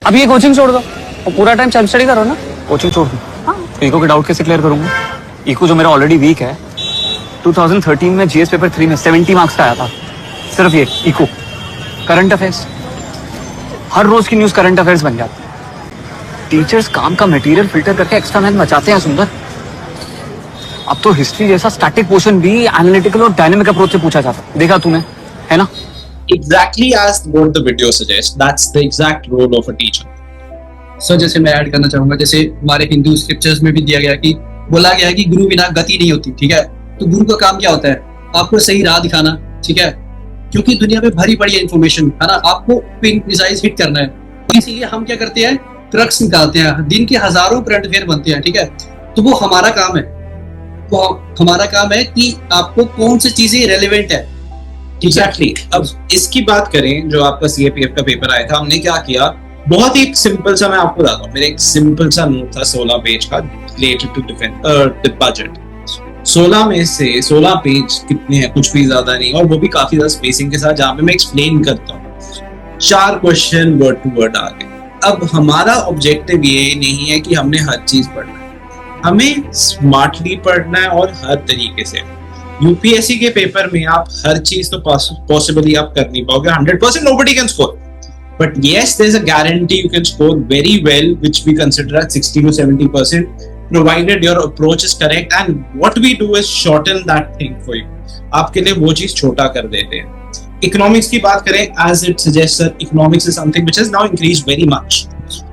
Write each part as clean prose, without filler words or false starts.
अब ये कोचिंग छोड़ दो और पूरा टाइम सेल्फ स्टडी करो ना। कोचिंग छोड़ दो, हाँ। इको के डाउट कैसे क्लियर करूंगा? इको जो मेरा ऑलरेडी वीक है, 2013 में जीएस पेपर 3 में 70 मार्क्स का आया था। सिर्फ ये इको। करंट अफेयर्स, हर रोज की न्यूज करंट अफेयर्स बन जाती है। टीचर्स काम का मटेरियल फिल्टर करके एक्स्ट्रा मैथ बचाते हैं सुंदर। अब तो हिस्ट्री जैसा स्टैटिक पोर्शन भी एनालिटिकल और डायनेमिक अप्रोच से पूछा जाता है। देखा तूने, है ना? Exactly as what the video suggests, that's the exact role of a teacher. Sir जैसे मैं ऐड करना चाहूंगा, जैसे हमारे हिंदू स्क्रिप्चर्स में भी दिया गया कि बोला गया है कि गुरु बिना गति नहीं होती, ठीक है। तो गुरु का काम क्या होता है? आपको सही राह दिखाना, ठीक है, क्योंकि दुनिया में भरी पड़ी है इन्फॉर्मेशन, है ना। आपको पिन प्रिसाइज हिट करना है, इसीलिए हम क्या करते हैं, क्रक्स निकालते हैं। दिन के हजारों करंट अफेयर बनते हैं, ठीक है। तो वो हमारा काम है, वो हमारा काम है कि आपको कौन सी चीजें रेलेवेंट है। Exactly. अब इसकी बात करें, जो आपका सीएपीएफ का पेपर आया था, हमने क्या किया, बहुत ही सिंपल सा मैं आपको बताता हूँ। मेरा एक सिंपल सा नोट था 16 पेज का रिलेटेड टू डिफेंस बजट। 16 में से 16 पेज कितने हैं? कुछ भी ज्यादा नहीं, और वो भी काफी ज्यादा स्पेसिंग के साथ, जहाँ पे मैं एक्सप्लेन करता हूँ। 4 क्वेश्चन वर्ड टू वर्ड आ गए। अब हमारा ऑब्जेक्टिव ये नहीं है कि हमने हर चीज पढ़ना है, हमें स्मार्टली पढ़ना है और हर तरीके से। यूपीएससी के पेपर में आप हर चीज तो पॉसिबली आप कर नहीं पाओगे। 100% nobody can score, but yes, there's a guarantee you can score very well, which we consider at 60 to 70%, provided your approach is correct. And what we do is shorten that thing for you. आपके लिए वो चीज छोटा कर देते हैं। Economics की बात करें, as it suggests, sir, economics is something which has now increased very much.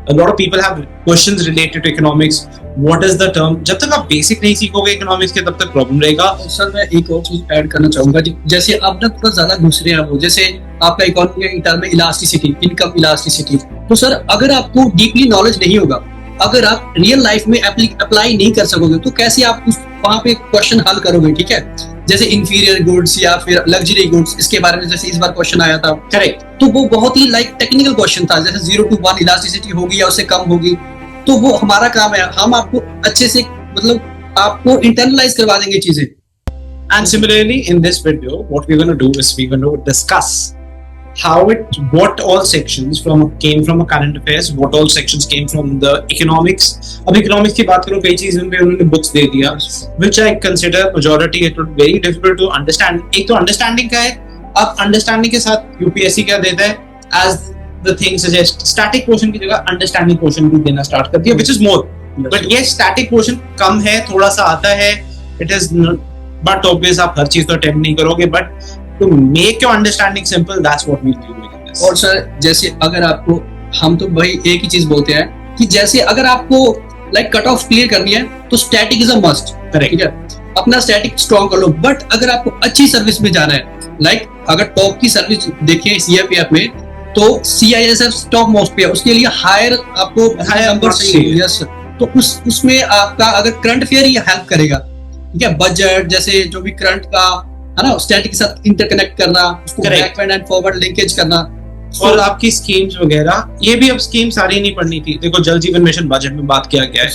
A lot of people have questions related to economics. What is the term? जब तक आप बेसिक नहीं सीखोगे इकोनॉमिक्स के, तब तक प्रॉब्लम रहेगा। सर मैं एक और चीज ऐड करना चाहूंगा, जैसे अब ना थोड़ा ज्यादा घुस रहे हैं वो, जैसे आपका इकोनॉमिक टर्म में इलास्टिसिटी, इनकम इलास्टिसिटी। तो सर अगर आपको डीपली नॉलेज नहीं होगा, अगर आप रियल लाइफ में अप्लाई नहीं कर सकोगे, तो कैसे आप उस वहां पे क्वेश्चन हल करोगे, ठीक है। जैसे इंफीरियर गुड्स या फिर लग्जरी गुड्स, इसके बारे में जैसे इस बार क्वेश्चन आया था, करेक्ट। तो वो बहुत ही टेक्निकल क्वेश्चन था, जैसे 0 to 1 इलास्टिसिटी होगी या उससे कम होगी। तो वो हमारा काम है, हम आपको अच्छे से मतलब आपको इंटरनलाइज करवा देंगे चीजें। And similarly, in this video, what we're going to do is we're going to discuss what all sections came from a current affairs, what all sections came from the economics. अब economics की बात करो, कई चीजों पे उन्होंने books दे दिया, which I consider majority it would very difficult to understand. एक तो understanding का है, अब understanding के साथ UPSC क्या देता है, as the thing suggests, static portion की जगह understanding portion भी देना start कर दिया, which is more. But yes, static portion कम है, थोड़ा सा आता है, it is but obvious आप हर चीज तो attempt नहीं करोगे, but to make your understanding simple, that's what we'll be doing in this. और सर जैसे अगर आपको, हम तो भाई एक ही चीज बोलते हैं कि जैसे अगर आपको कट ऑफ क्लियर करनी है तो स्टैटिक इज अ मस्ट, ठीक है। अपना स्टैटिक स्ट्रॉन्ग कर लो। बट अगर आपको अच्छी सर्विस में जाना है, अगर टॉप की सर्विस देखें सीआईपीएफ में, तो सीआईएसएफ टॉप मोस्ट पे है, उसके लिए हायर आपको हायर नंबर चाहिए। यस, तो उसमें आपका अगर करंट अफेयर ही हेल्प करेगा, ठीक है। बजट जैसे जो भी करंट का है ना, स्टैटिक के साथ इंटरकनेक्ट करना, उसको बैकवर्ड एंड फॉरवर्ड लिंकेज करना, और आपकी स्कीम्स वगैरह, ये भी अब स्कीम सारी नहीं पढ़नी थी। देखो, जल जीवन मिशन बजट में बात किया गया है,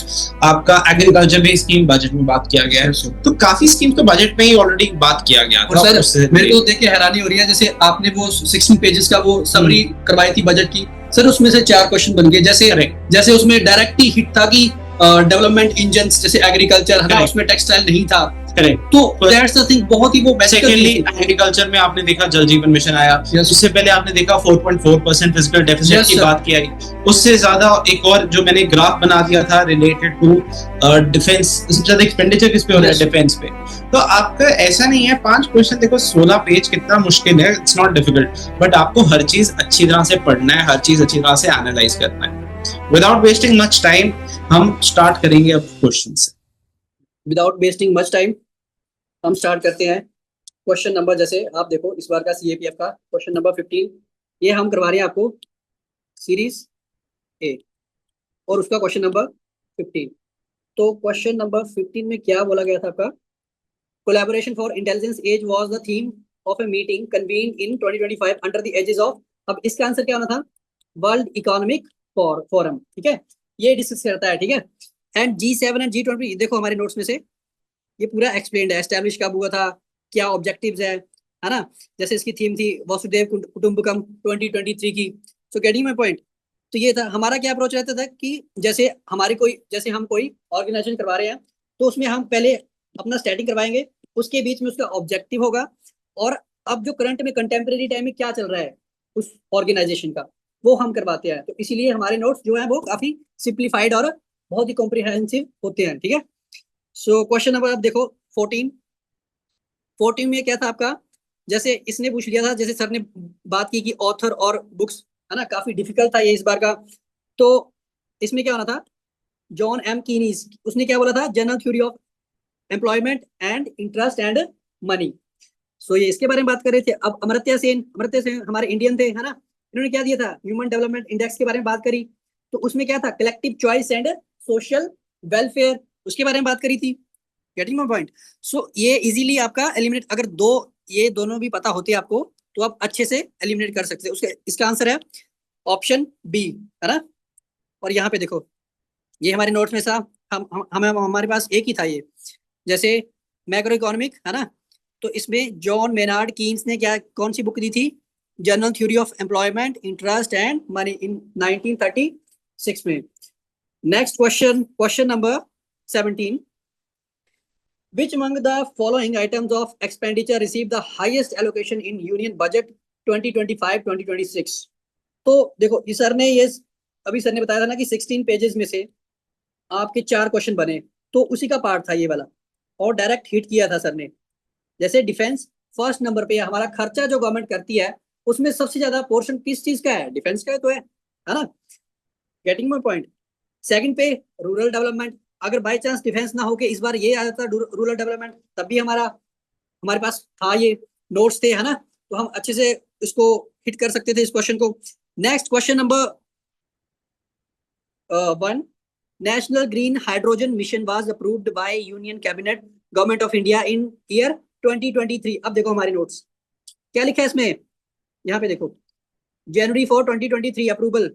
आपका एग्रीकल्चर में स्कीम बजट में बात किया गया है, तो काफी स्कीम तो बजट में ही ऑलरेडी बात किया गया था। और सर मेरे को देख के हैरानी हो रही है, जैसे आपने वो 16 पेजेस का वो समरी करवाई थी बजट की, सर उसमें से 4 क्वेश्चन बन गए। जैसे उसमें डायरेक्ट ही हिट था कि डेवलपमेंट इंजन, जैसे एग्रीकल्चर है ना, उसमें टेक्सटाइल नहीं था। करेक्ट। तो दैट्स द थिंग, बहुत ही वो सेकेंडली एग्रीकल्चर में आपने देखा जल जीवन मिशन आया, उससे पहले आपने देखा 4.4% फिजिकल डेफिसिट की बात की आई। उससे ज्यादा एक और जो मैंने ग्राफ बना दिया था रिलेटेड टू डिफेंस, ज्यादा एक्सपेंडिचर किस पे हो रहा है, डिफेंस पे। तो आपका ऐसा नहीं है 5 क्वेश्चन, देखो 16 पेज कितना मुश्किल है, इट्स नॉट डिफिकल्ट, बट आपको हर चीज अच्छी तरह से पढ़ना है, हर चीज अच्छी तरह से एनालाइज करना है। विदाउट वेस्टिंग मच टाइम हम स्टार्ट करेंगे अब क्वेश्चन से। विदाउट वेस्टिंग मच टाइम हम स्टार्ट करते हैं। क्वेश्चन नंबर, जैसे आप देखो इस बार का सीएपीएफ का क्वेश्चन नंबर 15, ये हम करवा रहे हैं आपको सीरीज ए, और उसका क्वेश्चन नंबर 15। तो क्वेश्चन नंबर 15 में क्या बोला गया था आपका, collaboration for intelligence age was the theme of a meeting convened in 2025 under the aegis of. अब इसका आंसर क्या होना था, वर्ल्ड इकोनॉमिक फोरम, ठीक है। ये डिस्कस करता है, ठीक है। एंड G7 एंड G20, देखो हमारे नोट्स में से ये पूरा एक्सप्लेन्ड है, एस्टैब्लिश कब हुआ था, क्या ऑब्जेक्टिव्स है ना। जैसे इसकी थीम थी वसुधैव कुटुंबकम 2023 की। सो गेटिंग माय पॉइंट, तो ये था हमारा क्या अप्रोच रहता था कि जैसे हम कोई ऑर्गेनाइजेशन करवा रहे हैं तो उसमें हम पहले अपना स्टार्टिंग करवाएंगे, उसके बीच में उसका ऑब्जेक्टिव होगा, और अब जो करंट में कंटेम्प्रेरी टाइम में क्या चल रहा है उस ऑर्गेनाइजेशन का, वो हम करवाते हैं। तो इसीलिए हमारे नोट्स जो है वो काफी सिंप्लीफाइड और बहुत ही कॉम्प्रिहेंसिव होते हैं, ठीक है। सो क्वेश्चन नंबर आप देखो 14। 14 में क्या था आपका, जैसे इसने पूछ लिया था, जैसे सर ने बात की कि ऑथर और बुक्स, है ना, काफी डिफिकल्ट था ये इस बार का। तो इसमें क्या होना था, जॉन एम कीनीज, उसने क्या बोला था, general theory of employment and interest and money. So ये इसके बारे में बात कर रहे थे। अब अमर्त्य सेन हमारे इंडियन थे, है ना, इन्होंने क्या दिया था, ह्यूमन डेवलपमेंट इंडेक्स के बारे में बात करी। तो उसमें क्या था, collective choice and social welfare, उसके बारे में बात करी थी। Getting my point. सो ये इजीली आपका एलिमिनेट, अगर ये दोनों भी पता होते आपको तो आप अच्छे से एलिमिनेट कर सकते हैं। उसका इसका आंसर है ऑप्शन बी, है ना। और यहाँ पे देखो, ये हमारे नोट्स में सा हमारे पास एक ही था ये, जैसे मैक्रो इकोनॉमिक, है ना। तो इसमें जॉन मेनार्ड कीन्स ने क्या, कौन सी बुक दी थी, general theory of employment interest and money in 1936 में। Next question, question number 17। Which among the following items of expenditure received the highest allocation in Union Budget 2025-2026? तो देखो ये सर ने ये अभी सर ने बताया था ना कि 16 पेजेस में से आपके 4 क्वेश्चन बने, तो उसी का पार्ट था ये वाला, और डायरेक्ट हिट किया था सर ने। जैसे डिफेंस फर्स्ट नंबर पे, हमारा खर्चा जो गवर्नमेंट करती है उसमें सबसे ज्यादा पोर्शन किस चीज का है, डिफेंस का तो है ना। Getting my point. सेकंड पे रूरल डेवलपमेंट, अगर बाय चांस डिफेंस ना होके इस बार ये आ जाता रूरल डेवलपमेंट, तब भी हमारे पास था, ये नोट्स थे, है ना, तो हम अच्छे से इसको हिट कर सकते थे इस क्वेश्चन को। Next question number 1। National green hydrogen mission was approved by union cabinet government of India in year 2023। अब देखो हमारे नोट्स क्या लिखा है इसमें, यहाँ पे देखो, जनवरी 4 2023 अप्रूवल,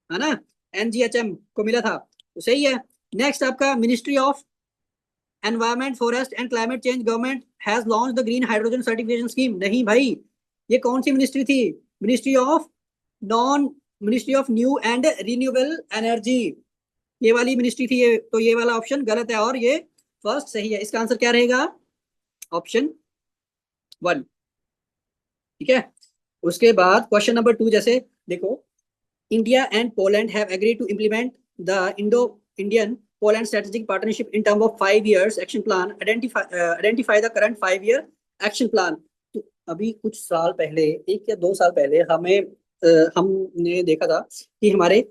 है ना, एनजीएचएम को मिला था, तो सही है। नेक्स्ट आपका ministry of environment forest and climate change government has launch the green hydrogen certification scheme. नहीं भाई, ये कौन सी मिनिस्ट्री थी, ministry of new and renewable energy, ये वाली मिनिस्ट्री थी ये। तो ये वाला ऑप्शन गलत है और ये फर्स्ट सही है। इसका आंसर क्या रहेगा, ऑप्शन 1, ठीक है। उसके बाद क्वेश्चन नंबर 2, जैसे देखो, India and Poland have agreed to implement the Indo Indian Poland strategic partnership in term of 5 years action plan, identify the current 5 year action plan. तो अभी कुछ साल पहले, 1 या 2 साल पहले हमने देखा था कि हमारे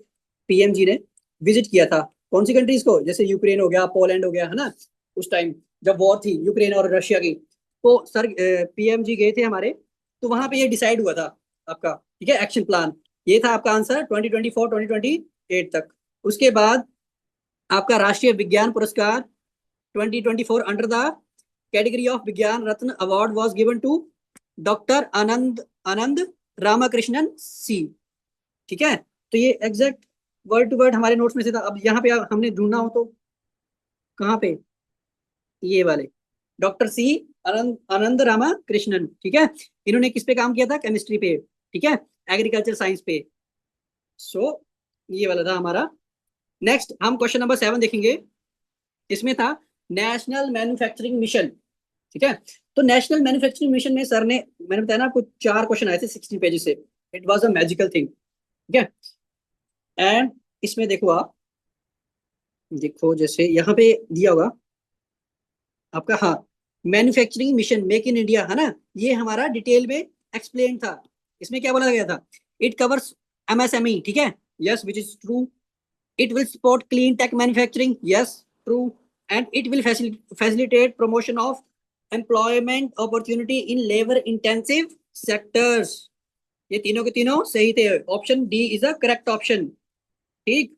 पीएम जी ने विजिट किया था कौन सी कंट्रीज को, जैसे यूक्रेन हो गया, पोलैंड हो गया, है ना। उस टाइम जब वॉर थी यूक्रेन और रशिया की, तो सर पीएम जी गए थे हमारे, तो वहां पे ये डिसाइड हुआ था आपका, ठीक है, एक्शन प्लान। ये था आपका आंसर 2024-2028 तक। उसके बाद आपका राष्ट्रीय विज्ञान पुरस्कार 2024 under the category of Vigyan Ratna award was given to doctor Anand Ramakrishnan C, ठीक है। तो ये एग्जैक्ट वर्ड टू वर्ड हमारे नोट्स में से था। अब यहाँ पे हमने ढूंढना हो तो कहाँ पे, ये वाले डॉक्टर सी आनंद रामाकृष्णन, ठीक है। इन्होंने किस पे काम किया था, केमिस्ट्री पे, ठीक है, एग्रीकल्चर साइंस पे। सो ये वाला था हमारा। नेक्स्ट हम क्वेश्चन नंबर 7 देखेंगे। इसमें था नेशनल मैन्युफैक्चरिंग मिशन, ठीक है। तो नेशनल मैन्युफैक्चरिंग मिशन में सर ने, मैंने बताया ना आपको 4 क्वेश्चन आए थे 16 पेजेस से, it was a magical thing, ठीक है। एंड इसमें देखो आप, देखो जैसे यहाँ पे दिया होगा आपका, हाँ, manufacturing mission make in India, है ना, ये हमारा डिटेल में एक्सप्लेन था। इसमें क्या बोला गया था, इट कवर्स एमएसएमई, ठीक है, yes which is true. It will support clean tech manufacturing, yes true. And it will facilitate promotion of employment opportunity in labour intensive sectors. ये तीनों के तीनों सही थे, option D is a correct option, ठीक।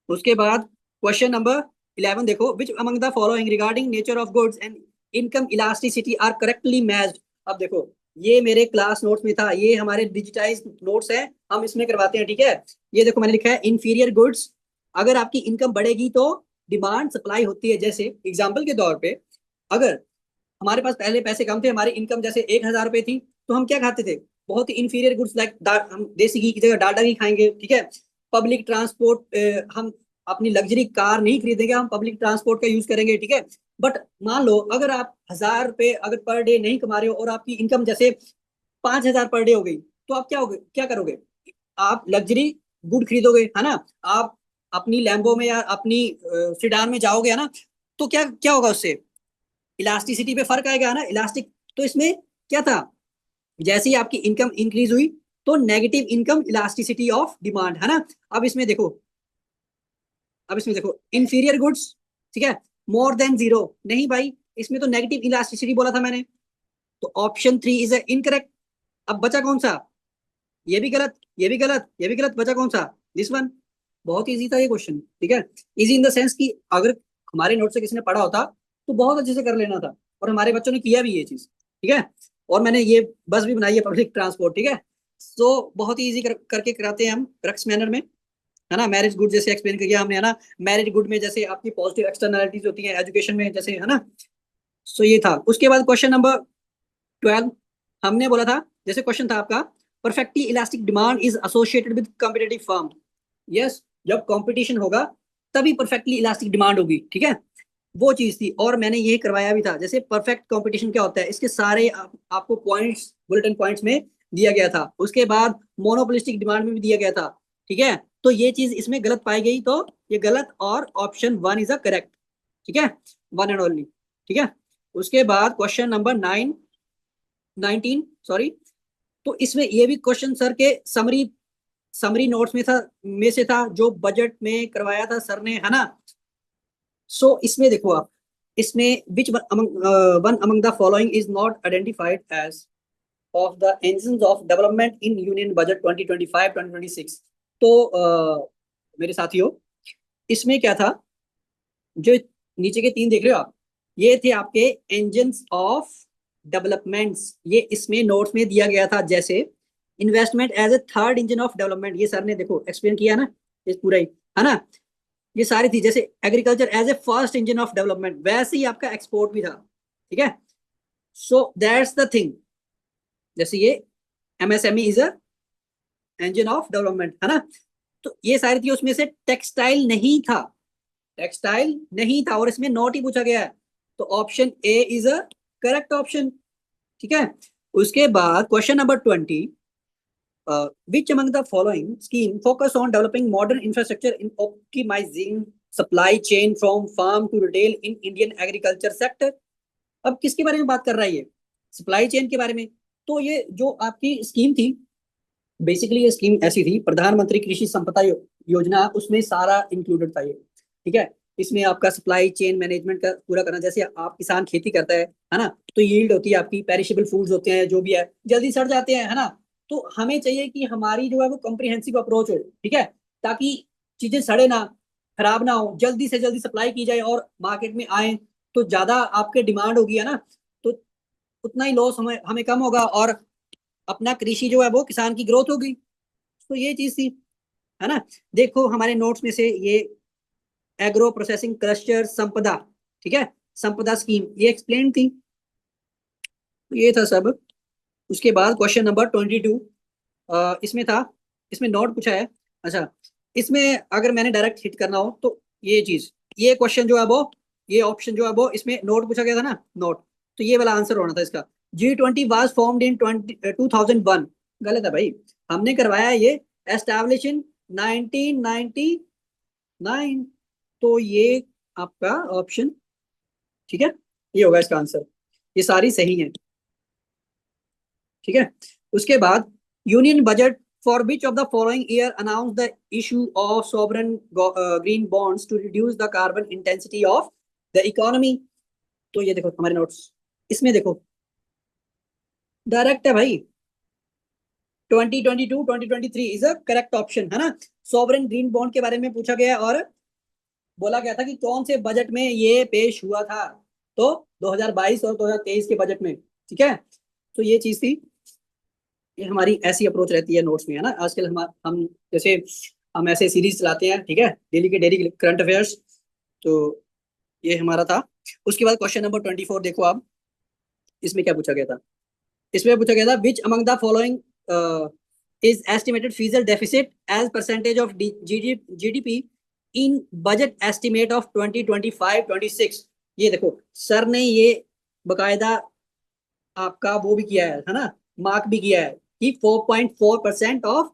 उसके बाद क्वेश्चन नंबर 11 देखो, which among the following regarding nature of goods and income elasticity are correctly matched. अब देखो ये मेरे क्लास नोट्स में था, ये हमारे डिजिटाइज नोट्स हैं, हम इसमें करवाते हैं, ठीक है। ये देखो मैंने लिखा है इंफीरियर गुड्स, अगर आपकी इनकम बढ़ेगी तो डिमांड सप्लाई होती है। जैसे एग्जाम्पल के तौर पे, अगर हमारे पास पहले पैसे कम थे, हमारी इनकम जैसे 1,000 रुपए थी, तो हम क्या खाते थे, बहुत ही इंफीरियर गुड्स लाइक हम देसी घी की जगह डालडा घी खाएंगे, ठीक है। पब्लिक ट्रांसपोर्ट, हम अपनी लग्जरी कार नहीं खरीदेंगे, हम पब्लिक ट्रांसपोर्ट का यूज करेंगे, ठीक है। बट मान लो अगर आप 1,000 रुपये अगर पर डे नहीं कमा रहे हो और आपकी इनकम जैसे 5,000 पर डे हो गई, तो आप क्या करोगे? आप लग्जरी गुड खरीदोगे, है ना। आप अपनी लैम्बो में या अपनी सिडान में जाओगे, है ना। तो क्या क्या होगा उससे? इलास्टिसिटी पे फर्क आएगा, है ना, इलास्टिक। तो इसमें क्या था, जैसे ही आपकी इनकम इंक्रीज हुई तो negative income elasticity of demand, है ना। अब इसमें देखो, इंफीरियर गुड्स, ठीक है, मोर देन जीरो, नहीं भाई, इसमें तो नेगेटिव इलास्टिसिटी बोला था मैंने, तो ऑप्शन 3 इज इनकरेक्ट। अब बचा कौन सा? ये भी गलत, ये भी गलत, ये भी गलत, बचा कौन सा? This one. बहुत इजी था ये क्वेश्चन, ठीक है। इजी इन द सेंस कि अगर हमारे नोट से किसी ने पढ़ा होता तो बहुत अच्छे से कर लेना था, और हमारे बच्चों ने किया भी ये चीज, ठीक है। और मैंने ये बस भी बनाई है, पब्लिक ट्रांसपोर्ट, ठीक है। सो बहुत ही ईजी करके कराते हैं हम रक्स मैनर में, है ना। मैरिज गुड जैसे एक्सप्लेन किया हमने, है ना। मैरिज गुड में जैसे आपकी पॉजिटिव एक्सटर्नलिटीज होती हैं, एजुकेशन में जैसे, है ना। सो ये था। उसके बाद क्वेश्चन नंबर 12 हमने बोला था, जैसे क्वेश्चन था आपका, perfectly elastic demand is associated with competitive firm. Yes, जब कंपटीशन होगा तभी परफेक्टली इलास्टिक डिमांड होगी, ठीक है। वो चीज थी, और मैंने ये करवाया भी था, जैसे परफेक्ट कंपटीशन क्या होता है, इसके सारे आपको पॉइंट्स बुलेटिन पॉइंट्स में दिया गया था। उसके बाद मोनोपोलिस्टिक डिमांड में भी दिया गया था, ठीक है। तो ये चीज इसमें गलत पाई गई, तो ये गलत, और ऑप्शन 1 इज अ करेक्ट, ठीक है, वन एंड ओनली, ठीक है। उसके बाद क्वेश्चन नंबर 19 सॉरी। तो इसमें ये भी क्वेश्चन सर के समरी नोट्स में से था, जो बजट में करवाया था सर ने, है ना। सो इसमें देखो आप, इसमें which one among the following is not identified as of the engines of development in union budget 2025-2026। तो मेरे साथियों, इसमें क्या था, जो नीचे के 3 देख रहे हो आप, ये थे आपके इंजन्स ऑफ डेवलपमेंट्स, ये इसमें नोट्स में दिया गया था। जैसे investment as a third engine of development, ये सर ने देखो एक्सप्लेन किया ना, ये पूरा ही, है ना। ये सारी थी, जैसे agriculture as a first engine of development, वैसे ही आपका एक्सपोर्ट भी था, ठीक है। सो दैट्स द थिंग, जैसे ये MSME is a engine of development, है ना। तो ये सारी थी, उसमें से टेक्सटाइल नहीं था, टेक्सटाइल नहीं था, और इसमें नॉट ही पूछा गया है, तो option A is a correct option, ठीक है। उसके बाद question number 20, which among the following scheme focus on developing modern infrastructure in optimizing supply chain from farm to retail in Indian agriculture sector? अब किसके बारे में बात कर रहा है ये? सप्लाई चेन के बारे में। तो ये जो आपकी स्कीम थी, बेसिकली ये स्कीम ऐसी थी, प्रधानमंत्री कृषि संपदा योजना, उसमें सारा इंक्लूडेड था ये, ठीक है। इसमें आपका सप्लाई चेन मैनेजमेंट का पूरा करना, जैसे आप किसान खेती करता है ना, तो यील्ड होती है आपकी, पेरिशेबल फूड्स होते हैं, जो भी है जल्दी सड़ जाते हैं, है ना। तो हमें चाहिए कि हमारी जो है वो कॉम्प्रिहेंसिव अप्रोच हो, ठीक है, ताकि चीजें सड़े ना, खराब ना हो, जल्दी से जल्दी सप्लाई की जाए और मार्केट में आए, तो ज्यादा आपके डिमांड होगी, है ना। तो उतना ही लॉस हमें हमें कम होगा, और अपना कृषि जो है वो किसान की ग्रोथ होगी। तो ये चीज थी, है ना। देखो हमारे नोट्स में से ये एग्रो प्रोसेसिंग क्लस्टर संपदा, ठीक है, संपदा स्कीम, ये एक्सप्लेन थी, तो ये था सब। उसके बाद क्वेश्चन नंबर 22, इसमें था, इसमें नोट पूछा है। अच्छा, इसमें अगर मैंने डायरेक्ट हिट करना हो तो ये चीज, ये क्वेश्चन जो है वो, ये ऑप्शन जो है वो, इसमें नोट पूछा गया था ना, नोट, तो ये वाला आंसर होना था इसका। G20 वाज फॉर्म्ड इन 2001, गलत है भाई, हमने करवाया ये एस्टैब्लिश इन 1999, तो ये आपका ऑप्शन, ठीक है, ये होगा इसका आंसर, ये सारी सही है, ठीक है। उसके बाद union budget for which of the following year announce the issue of sovereign green bonds to reduce the carbon intensity of the economy. तो ये देखो हमारे नोट्स, इसमें देखो डायरेक्ट है भाई, 2022-2023 इज अ करेक्ट ऑप्शन, है ना। सॉवरेन ग्रीन बॉन्ड के बारे में पूछा गया, और बोला गया था कि कौन से बजट में ये पेश हुआ था, तो 2022 और 2023 के बजट में, ठीक है। तो ये चीज थी, ये हमारी ऐसी अप्रोच रहती है नोट्स में, है ना। आजकल हम जैसे हम ऐसे सीरीज चलाते हैं, ठीक है, डेली करंट अफेयर्स, तो ये हमारा था। उसके बाद क्वेश्चन नंबर 24 देखो आप, इसमें क्या पूछा गया था, इसमें पूछा गया था विच among the following is estimated fiscal deficit as percentage of GDP in budget estimate of 2025-26। ये देखो सर ने ये बकायदा आपका वो भी किया है ना, मार्क भी किया है कि 4.4% ऑफ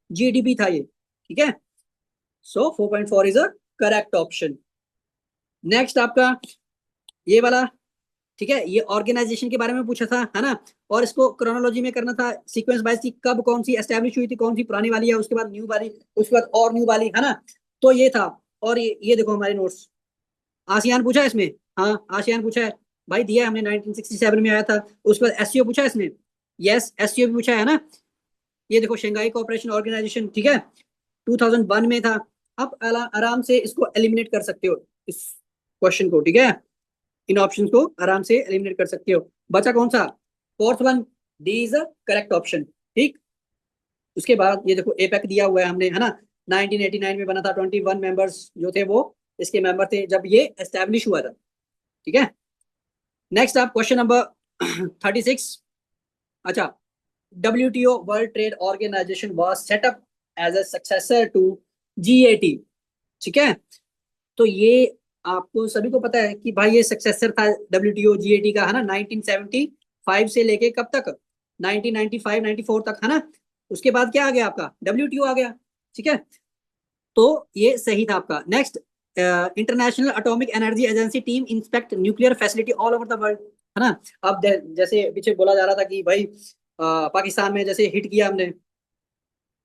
जीडीपी था ये, ठीक है। सो 4.4 is a correct option. Next आपका ये वाला, ठीक है, ये ऑर्गेनाइजेशन के बारे में पूछा था, है ना, और इसको क्रोनोलॉजी में करना था, सीक्वेंस वाइज की कब कौन सी एस्टेब्लिश हुई थी, कौन सी पुरानी वाली है, उसके बाद न्यू वाली, उसके बाद और न्यू वाली, है ना। तो ये था। और ये देखो हमारे नोट्स, आसियान पूछा है इसमें, हाँ आसियान पूछा है भाई, दिया है हमने, 1967 में आया था। उसके बाद एससीओ पूछा है इसमें, यस एससीओ भी पूछा है ना। ये देखो शंघाई कोऑपरेशन ऑर्गेनाइजेशन, ठीक है, 2001 में था। आप आराम से इसको एलिमिनेट कर सकते हो इस क्वेश्चन को, ठीक है, इन ऑप्शन को आराम से एलिमिनेट कर सकते हो। बचा कौन सा, fourth one, D is a correct option, ठीक। उसके बाद ये देखो एपेक दिया हुआ है हमने, है ना, 1989 में बना था, 21 मेंबर्स जो थे वो इसके मेंबर थे जब ये एस्टेब्लिश हुआ था, ठीक है। नेक्स्ट आप क्वेश्चन नंबर 36। अच्छा, WTO World Trade Organisation was set up as a successor to GATT, ठीक है। तो ये आपको सभी को पता है कि भाई ये सक्सेसर था WTO GATT का, है ना, 1975 से लेके कब तक, 1995-94 तक, है ना। उसके बाद क्या आ गया आपका, WTO आ गया, ठीक है। तो ये सही था आपका। Next, international atomic energy agency team inspect nuclear facility all over the world, है ना। अब जैसे पीछे बोला जा रहा था कि भाई पाकिस्तान में जैसे हिट किया हमने,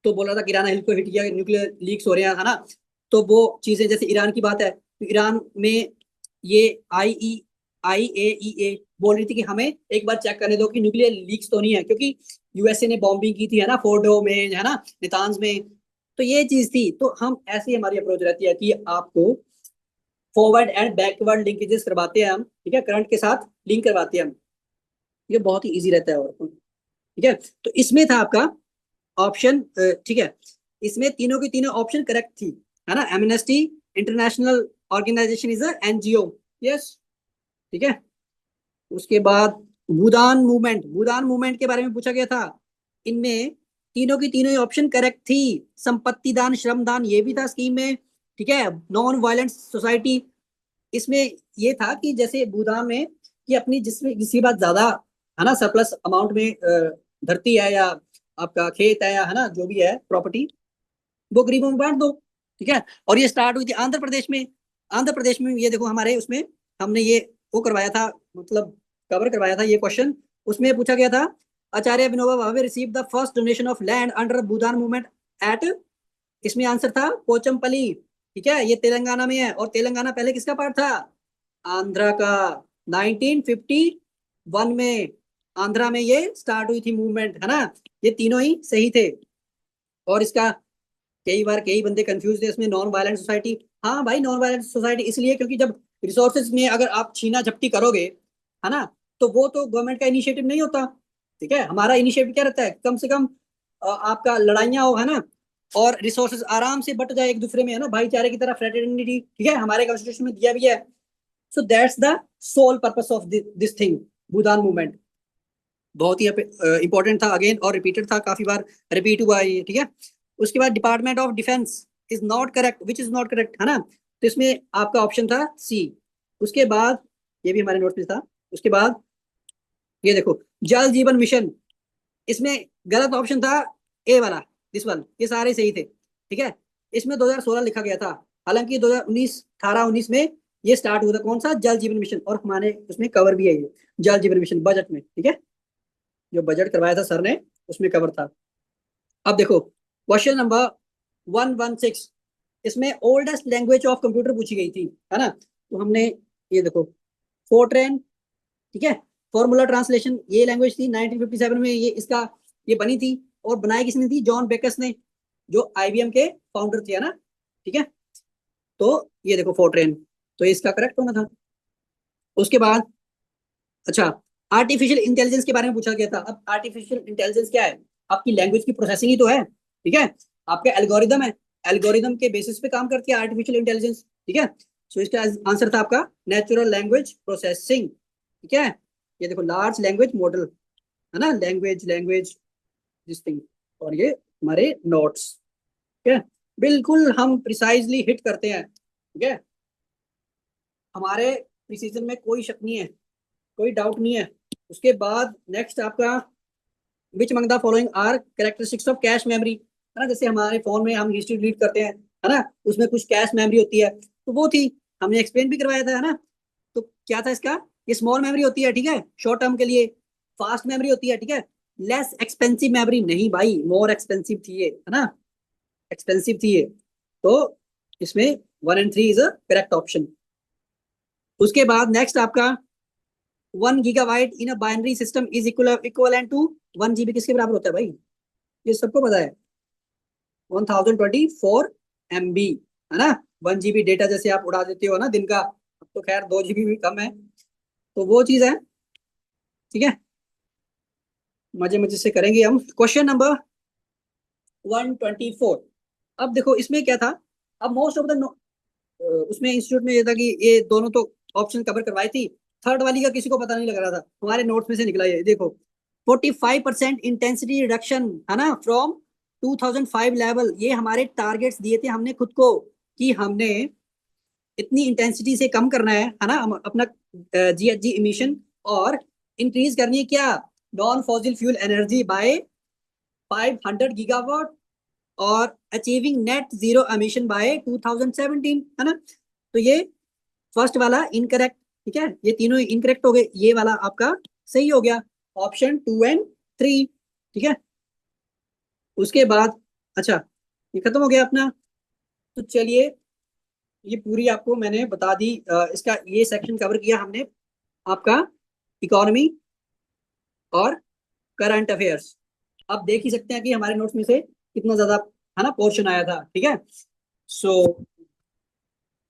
तो बोल रहा था कि ईरान हिल को हिट किया, न्यूक्लियर लीक्स हो रहे हैं, है ना। तो वो चीजें, जैसे ईरान की बात है, तो ईरान में ये IAEA बोल रही थी कि हमें एक बार चेक करने दो कि न्यूक्लियर लीक्स तो नहीं है, क्योंकि यूएसए ने बॉम्बिंग की थी, है ना, फोर्डो में, है ना, नेतान्ज में। तो ये चीज थी। तो हम ऐसी हमारी अप्रोच रहती है कि आपको फॉरवर्ड एंड बैकवर्ड लिंकेजेस करवाते हैं हम, ठीक है, करंट के साथ लिंक करवाते हैं हम, ये बहुत ही इजी रहता है। और ठीक है, तो इसमें था आपका ऑप्शन, ठीक है, इसमें तीनों की तीनों ऑप्शन करेक्ट थी, है ना। Amnesty International Organisation is a NGO, yes, ठीक है। उसके बाद भूदान मूवमेंट के बारे में पूछा गया था। इनमें तीनों की तीनों ऑप्शन करेक्ट थी। संपत्ति दान, श्रम दान, ये भी था स्कीम में, ठीक है। नॉन वायलेंट सोसाइटी, इसमें ये था कि जैसे भूदान में कि अपनी जिसमें किसी बात ज्यादा, है ना, सरप्लस अमाउंट में धरती है या आपका खेत है या, है ना, जो भी है प्रॉपर्टी, वो गरीबों में बांट दो, ठीक है। और ये स्टार्ट हुई थी आंध्र प्रदेश में। आंध्र प्रदेश में ये देखो हमारे उसमें हमने ये वो करवाया था, मतलब कवर करवाया था ये क्वेश्चन। उसमें पूछा गया था, आचार्य Vinoba Bhave receive the first donation of land under Bhoodan movement at, इसमें आंसर था पोचमपल्ली, ठीक है, ये तेलंगाना में है। और तेलंगाना पहले किसका पार्ट था, आंध्रा का। 1951 में आंध्रा में ये स्टार्ट हुई थी मूवमेंट, है ना। ये तीनों ही सही थे। और इसका कई बार कई बंदे कंफ्यूज थे इसमें, नॉन वायलेंट सोसाइटी, हाँ भाई नॉन वायलेंट सोसाइटी इसलिए क्योंकि जब रिसोर्सेज में अगर आप छीना झपटी करोगे, है ना, तो वो तो गवर्नमेंट का इनिशिएटिव नहीं होता, ठीक है। हमारा इनिशिएटिव क्या रहता है, कम से कम आपका लड़ाइयाँ हो, है ना, और रिसोर्सेज आराम से बट जाए एक दूसरे में, है ना, भाईचारे की तरह, फ्रेटर्निटी, ठीक है, हमारे कॉन्स्टिट्यूशन में दिया भी है। So that's the sole purpose of this thing, Bhoodan movement. बहुत ही इंपॉर्टेंट था अगेन, और रिपीटेड था, काफी बार रिपीट हुआ है ये, ठीक है। उसके बाद department of defence is not correct, which is not correct, है ना। तो इसमें आपका ऑप्शन था सी। उसके बाद ये भी हमारे नोट्स में था। उसके बाद ये देखो जल जीवन मिशन, इसमें गलत ऑप्शन था ए वाला, दिस वन, ये सारे सही थे, ठीक है। इसमें 2016 लिखा गया था, हालांकि 2019 18-19 में ये स्टार्ट हुआ था, कौन सा, जल जीवन मिशन। और हमारे उसमें कवर भी है ये जल जीवन मिशन बजट में, ठीक है, जो बजट करवाया था सर ने उसमें कवर था। अब देखो क्वेश्चन नंबर 116, इसमें ओल्डेस्ट लैंग्वेज ऑफ कंप्यूटर पूछी गई थी, है ना। तो हमने ये देखो फोर्ट्रेन, ठीक है, फॉर्मूला ट्रांसलेशन, ये लैंग्वेज थी 1957 में, ये इसका ये बनी थी। और बनाई किसने थी, जॉन बेकस ने, जो IBM के फाउंडर थे, है ना, ठीक है। तो ये देखो फोर्ट्रेन, तो इसका करेक्ट होना था। उसके बाद अच्छा, आर्टिफिशियल इंटेलिजेंस के बारे में पूछा गया था। अब आर्टिफिशियल इंटेलिजेंस क्या है, आपकी लैंग्वेज की प्रोसेसिंग ही तो है, ठीक है, आपका एल्गोरिदम है, एल्गोरिदम के बेसिस पे काम करती है आर्टिफिशियल इंटेलिजेंस, ठीक है। सो इसका आंसर था आपका नेचुरल लैंग्वेज प्रोसेसिंग, ठीक है। ये देखो लार्ज लैंग्वेज मॉडल, है ना, लैंग्वेज दिस थिंग, और ये हमारे नोट्स, ठीक है, बिल्कुल हम प्रिसाइजली हिट करते हैं, ठीक है, हमारे प्रिसीजन में कोई शक नहीं है, कोई डाउट नहीं है। उसके बाद नेक्स्ट आपका which among the following are characteristics of cache memory, है ना, जैसे हमारे फोन में हम हिस्ट्री डिलीट करते हैं, है ना, उसमें कुछ कैश मेमोरी होती है, तो वो थी, हमने एक्सप्लेन भी करवाया था, है ना। तो क्या था इसका, ये स्मॉल मेमोरी होती है, ठीक है, शॉर्ट टर्म के लिए, फास्ट मेमोरी होती है, ठीक है, लेस एक्सपेंसिव मेमोरी नहीं भाई, मोर एक्सपेंसिव थी ये, है ना, एक्सपेंसिव थी ये। तो इसमें 1 and 3 is a correct option. उसके बाद नेक्स्ट आपका 1 GB in a binary system is equal to 1 GB किसके बराबर होता है भाई, ये सबको पता है, 1024 MB, है ना। 1 GB डेटा जैसे आप उड़ा देते हो ना दिन का, अब तो खैर 2 GB भी कम है, तो वो चीज है, ठीक है, मजे मजे से करेंगे हम। Question number 124। अब देखो इसमें क्या था, अब मोस्ट ऑफ द उसमें इंस्टीट्यूट में ये था कि ये दोनों तो ऑप्शन कवर करवाई थी, थर्ड वाली का किसी को पता नहीं लग रहा था, हमारे नोट्स में से निकला ये देखो, 45% इंटेंसिटी रिडक्शन, है ना, फ्रॉम 2005 लेवल, ये हमारे टारगेट्स दिए थे हमने खुद को कि हमने इतनी इंटेंसिटी से कम करना है ना, हम अपना GHG इमिशन, और इंक्रीज करनी है क्या, non fossil fuel energy by 500 GW, और achieving net zero emission by 2017, है ना। तो ये फर्स्ट वाला इनकरेक्ट, ठीक है, ये तीनों इनकरेक्ट हो गए, ये वाला आपका सही हो गया, ऑप्शन 2 and 3, ठीक है। उसके बाद अच्छा, ये खत्म हो गया अपना, तो चलिए ये पूरी आपको मैंने बता दी, इसका ये सेक्शन कवर किया हमने, आपका इकोनॉमी और करंट अफेयर्स। आप देख ही सकते हैं कि हमारे नोट्स में से कितना ज्यादा, है ना, पोर्शन आया था, ठीक है। So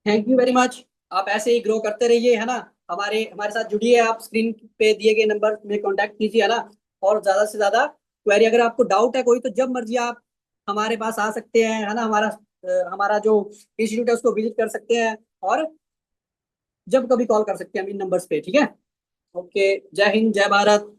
thank you very much, आप ऐसे ही ग्रो करते रहिए, है ना, हमारे हमारे साथ जुड़िए, आप स्क्रीन पे दिए गए नंबर में कांटेक्ट कीजिए, है ना, और ज्यादा से ज्यादा क्वेरी, अगर आपको डाउट है कोई तो जब मर्जी आप हमारे पास आ सकते हैं, है ना, हमारा जो इंस्टीट्यूट है उसको विजिट कर सकते हैं, और जब कभी कॉल कर सकते हैं हम इन नंबर्स पे, ठीक है। ओके, जय हिंद, जय भारत।